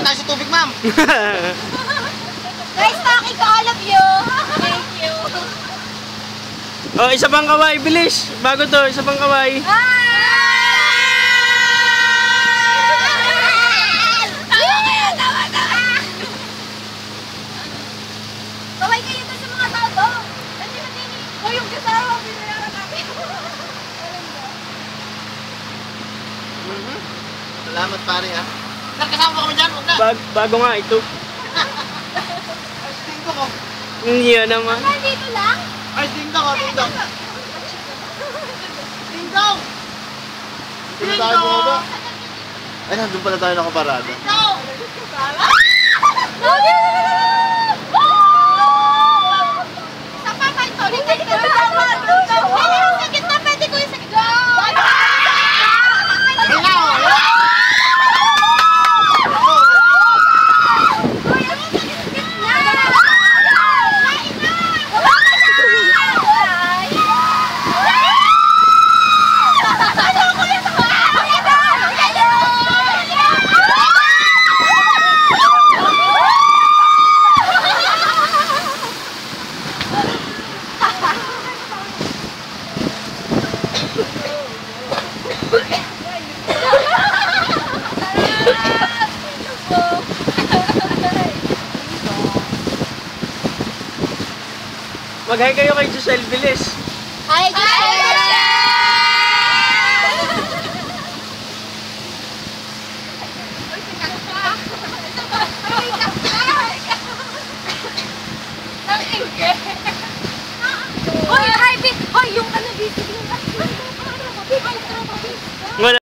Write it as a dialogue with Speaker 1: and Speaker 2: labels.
Speaker 1: tayo sa tubig, ma'am.
Speaker 2: Guys, talking to all of you. Thank you.
Speaker 3: Oh, isa pang kaway, bilis. Bago to, isa pang kaway.
Speaker 2: Tama kayo, tama. Kaway kayo doon sa mga tao to. O yung kasama, binayaran namin.
Speaker 1: Salamat, pare, ha. Kasama kami dyan, huwag na.
Speaker 3: Bago nga ito.
Speaker 1: Tingko ko.
Speaker 3: Iya naman.
Speaker 2: Dito lang?
Speaker 1: Ay, dingdong, oh, dingdong. Dingdong! Dito na tayo bumaba. Ay, nandun pala tayo nakaparada.
Speaker 2: Dingdong! Sa papay to, hindi ka tama. Sa gitna, pwede ko yung sa gitna.
Speaker 3: Mag-hi kayo kay Giselle, bilis.
Speaker 2: Hi, Giselle! Hoy, hi, Vic! Hoy, yung ano, bibigyan ka.